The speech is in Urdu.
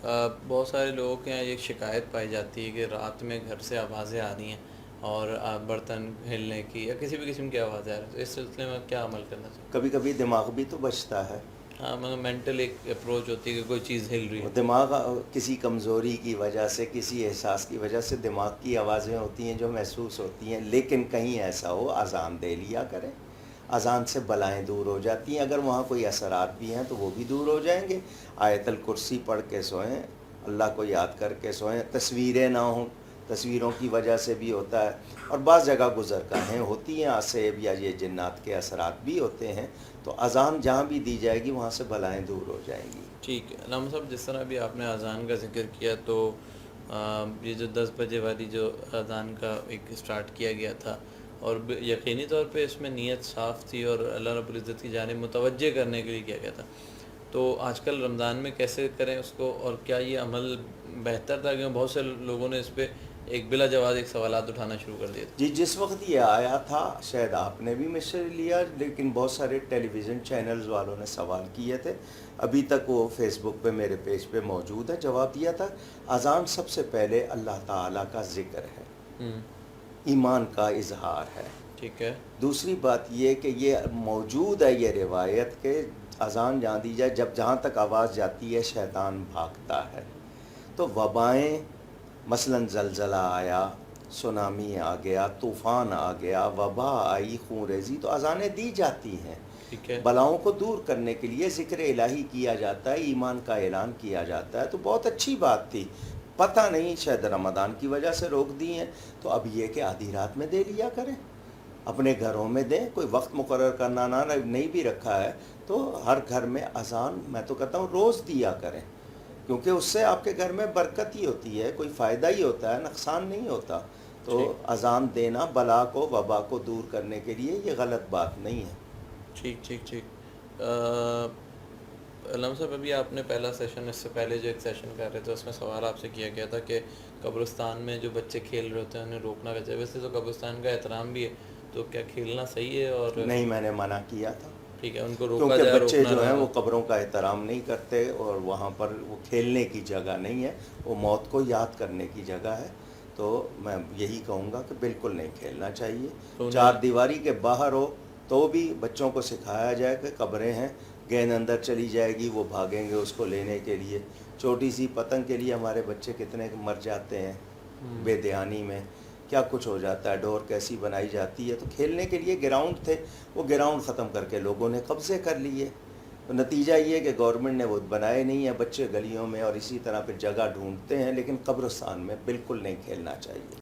بہت سارے لوگوں کے یہاں ایک شکایت پائی جاتی ہے کہ رات میں گھر سے آوازیں آ رہی ہیں اور برتن ہلنے کی یا کسی بھی قسم کی آوازیں آ رہی ہیں، تو اس سلسلے میں کیا عمل کرنا چاہیے؟ کبھی کبھی دماغ بھی تو بچتا ہے. ہاں مطلب مینٹل ایک اپروچ ہوتی ہے کہ کوئی چیز ہل رہی وہ ہے. دماغ کسی کمزوری کی وجہ سے، کسی احساس کی وجہ سے دماغ کی آوازیں ہوتی ہیں جو محسوس ہوتی ہیں. لیکن کہیں ایسا ہو اذان دے لیا کریں، اذان سے بلائیں دور ہو جاتی ہیں. اگر وہاں کوئی اثرات بھی ہیں تو وہ بھی دور ہو جائیں گے. آیت الکرسی پڑھ کے سوئیں، اللہ کو یاد کر کے سوئیں. تصویریں نہ ہوں، تصویروں کی وجہ سے بھی ہوتا ہے. اور بعض جگہ گزرگاہیں ہوتی ہیں، آسیب یا یہ جنات کے اثرات بھی ہوتے ہیں. تو اذان جہاں بھی دی جائے گی وہاں سے بلائیں دور ہو جائیں گی. ٹھیک ہے علامہ صاحب، جس طرح بھی آپ نے اذان کا ذکر کیا تو یہ جو 10 بجے والی جو اذان کا ایک اسٹارٹ کیا گیا تھا، اور یقینی طور پہ اس میں نیت صاف تھی اور اللہ رب العزت کی جانب متوجہ کرنے کے لیے کیا گیا تھا. تو آج کل رمضان میں کیسے کریں اس کو، اور کیا یہ عمل بہتر تھا؟ کیونکہ بہت سے لوگوں نے اس پہ ایک بلا جواز ایک سوالات اٹھانا شروع کر دیے تھے. جی، جس وقت یہ آیا تھا شاید آپ نے بھی مجھ سے لیا، لیکن بہت سارے ٹیلی ویژن چینلز والوں نے سوال کیے تھے. ابھی تک وہ فیس بک پہ میرے پیج پہ موجود ہے. جواب دیا تھا اذان سب سے پہلے اللہ تعالیٰ کا ذکر ہے، ہوں. ایمان کا اظہار ہے. ٹھیک ہے. دوسری بات یہ کہ یہ موجود ہے یہ روایت کہ اذان جہاں دی جائے، جب جہاں تک آواز جاتی ہے شیطان بھاگتا ہے. تو وبائیں، مثلاً زلزلہ آیا، سونامی آ گیا، طوفان آ گیا، وبا آئی، خونریزی، تو اذانیں دی جاتی ہیں. ٹھیک ہے. بلاؤں کو دور کرنے کے لیے ذکر الہی کیا جاتا ہے، ایمان کا اعلان کیا جاتا ہے. تو بہت اچھی بات تھی. پتہ نہیں شاید رمضان کی وجہ سے روک دی ہیں. تو اب یہ کہ آدھی رات میں دے لیا کریں، اپنے گھروں میں دیں. کوئی وقت مقرر کرنا نہ نہیں بھی رکھا ہے تو ہر گھر میں اذان میں تو کہتا ہوں روز دیا کریں، کیونکہ اس سے آپ کے گھر میں برکت ہی ہوتی ہے، کوئی فائدہ ہی ہوتا ہے، نقصان نہیں ہوتا. تو ٹھیک اذان دینا بلا کو، وبا کو دور کرنے کے لیے یہ غلط بات نہیں ہے. ٹھیک ٹھیک ٹھیک. علامہ صاحب، ابھی آپ نے پہلا سیشن، اس سے پہلے جو ایک سیشن کر رہے تھے اس میں سوال آپ سے کیا گیا تھا کہ قبرستان میں جو بچے کھیل رہے ہوتے ہیں انہیں روکنا چاہیے. ویسے تو قبرستان کا احترام بھی ہے، تو کیا کھیلنا صحیح ہے؟ اور نہیں، میں نے منع کیا تھا، ٹھیک ہے، ان کو روکا کیونکہ جائے، بچے روکنا جو ہیں رہا. وہ قبروں کا احترام نہیں کرتے، اور وہاں پر وہ کھیلنے کی جگہ نہیں ہے، وہ موت کو یاد کرنے کی جگہ ہے. تو میں یہی کہوں گا کہ بالکل نہیں کھیلنا چاہیے. تو چار انہیں دیواری کے باہر ہو تو بھی بچوں کو سکھایا جائے کہ قبریں ہیں، گیند اندر چلی جائے گی، وہ بھاگیں گے اس کو لینے کے لیے. چھوٹی سی پتنگ کے لیے ہمارے بچے کتنے مر جاتے ہیں بے دھیانی میں، کیا کچھ ہو جاتا ہے، ڈور کیسی بنائی جاتی ہے. تو کھیلنے کے لیے گراؤنڈ تھے، وہ گراؤنڈ ختم کر کے لوگوں نے قبضے کر لیے. تو نتیجہ یہ کہ گورنمنٹ نے وہ بنائے نہیں ہیں. بچے گلیوں میں اور اسی طرح پھر جگہ ڈھونڈتے ہیں، لیکن قبرستان میں بالکل نہیں کھیلنا چاہیے.